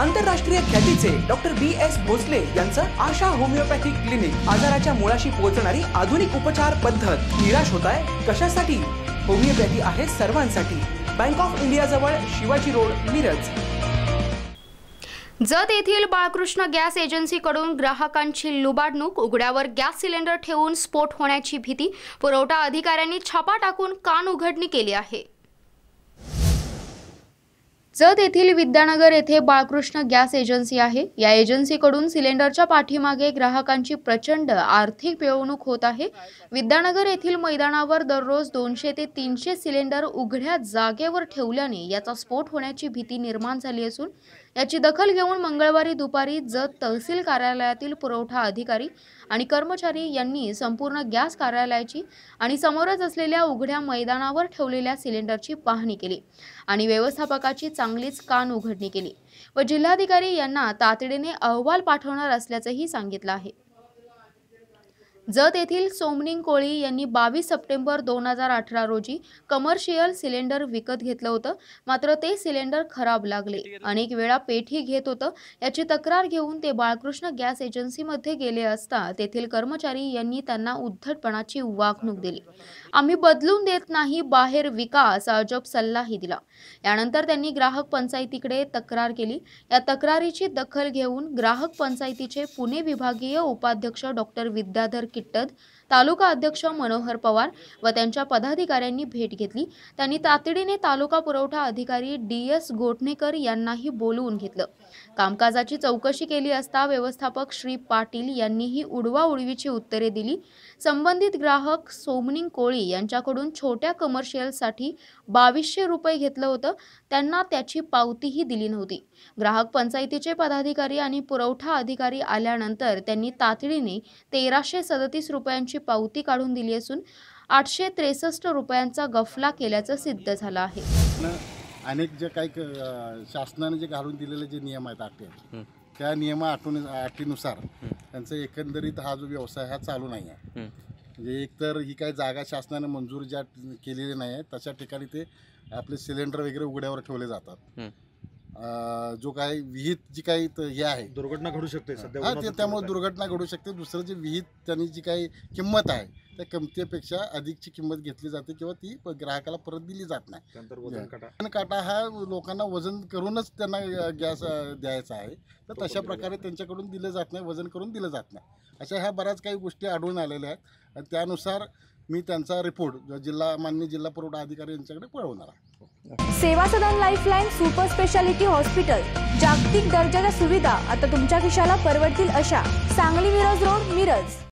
आंतरराष्ट्रीय ख्यातीचे doctor BS Bhosale यांचं आशा होमिओपॅथिक क्लिनिक आजाराच्या मुळाशी पोहोचणारी आधुनिक उपचार पद्धत। निराश होताय कशासाठी? होमिओपॅथी आहे सर्वांसाठी। बँक ऑफ इंडिया जवळ शिवाजी रोड मिरज। जत येथील बाळकृष्ण गॅस एजन्सीकडून ग्राहकांची लुबाडणूक, उघड्यावर गॅस सिलेंडर ठेवून स्फोट होण्याची भीती, पुरवठा अधिकाऱ्यांनी छापा टाकून कानउघडणी केली आहे। जत येथील विद्यानगर येथे बाळकृष्ण गॅस एजन्सी आहे। या एजन्सीकडून सिलेंडरच्या पाठीमागे ग्राहकांची प्रचंड आर्थिक पिळवणूक होत आहे। विद्यानगर येथील मैदानावर दररोज 200 ते 300 सिलेंडर उघड्या जागेवर ठेवल्याने याचा स्फोट होण्याची भीती निर्माण झाली असून याची दखल घेऊन मंगळवारी दुपारी जत तहसील कार्यालयातील पुरवठा अधिकारी आणि कर्मचारी यांनी संपूर्ण गॅस कार्यालयाची आणि समोरच असलेल्या उघड्या मैदानावर ठेवलेल्या सिलेंडरची पाहणी केली आणि व्यवस्थापकाची चांगलीच कान उघडणी केली व जिल्हाधिकारी यांना तातडीने अहवाल पाठवणार असल्याचंही सांगितलं आहे। जत येथील सोमनिंग कोळी यांनी 22 सप्टेंबर 2018 रोजी कमर्शियल सिलेंडर विकत घेतलं होतं, मात्र ते सिलेंडर खराब लागले। अनेक वेळा पेठी घेत होतं याची तक्रार घेऊन ते बाळकृष्ण गॅस एजन्सीमध्ये गेले असता तेथील कर्मचारी यांनी त्यांना उद्धटपणाची वागणूक दिली। आम्ही बदलून देत नाही, बाहेर विका असा अजब सल्लाही दिला। यानंतर त्यांनी ग्राहक पंचायतीकडे तक्रार केली। या तक्रारीची दखल घेऊन ग्राहक पंचायतीचे पुणे विभागीय उपाध्यक्ष डॉक्टर विद्याधर किट्टद, तालुका अध्यक्ष मनोहर पवार व त्यांच्या पदाधिकाऱ्यांनी भेट घेतली। त्यांनी तातडीने तालुका पुरवठा अधिकारी DS गोटणेकर यांनाही बोलवून घेतलं। कामकाजाची चौकशी केली असता व्यवस्थापक श्री पाटील यांनीही उडवाउडवीची उत्तरे दिली। संबंधित ग्राहक सोमनिंग कोळी यांच्याकडून छोट्या कमर्शियलसाठी 2200 रुपये घेतलं होतं, त्यांना त्याची पावतीही दिली नव्हती। ग्राहक पंचायतीचे पदाधिकारी आणि पुरवठा अधिकारी आल्यानंतर त्यांनी तातडीने 1337 रुपयांची पावती काढून दिली असून 863 रुपयांचा गफला केल्याचं सिद्ध झालं आहे। अनेक जे काही शासनाने जे घालून दिलेले जे नियम आहेत अटी, त्या अटीनुसार त्यांचा एकंदरीत हा जो व्यवसाय हा चालू नाही आहे। म्हणजे एकतर ही काही जागा शासनाने मंजूर ज्या केलेली नाही आहे तशा ठिकाणी ते आपले सिलेंडर वगैरे उघड्यावर ठेवले जातात। जो काही विहित जी काही हे आहे, दुर्घटना घडू शकते सध्या, हा त्यामुळे दुर्घटना घडू शकते। दुसरं जे विहित त्यांनी जी काही किंमत आहे त्या किमतीपेक्षा अधिकची किंमत घेतली जाते किंवा ती ग्राहकाला परत दिली जात नाही। वजन काटा हा लोकांना वजन करूनच त्यांना गॅस द्यायचा आहे, तर तशा प्रकारे त्यांच्याकडून दिलं जात नाही, वजन करून दिलं जात नाही। अशा ह्या बऱ्याच काही गोष्टी आढळून आलेल्या आहेत आणि त्यानुसार मी त्यांचा रिपोर्ट माननीय जिल्हा पुरवठा अधिकारी यांच्याकडे कळवणार आहे। सेवा सदन लाईफलाईन सुपर स्पेशालिटी हॉस्पिटल, जागतिक दर्जाच्या सुविधा आता तुमच्या खिशाला परवडतील अशा। सांगली मिरज रोड मिरज।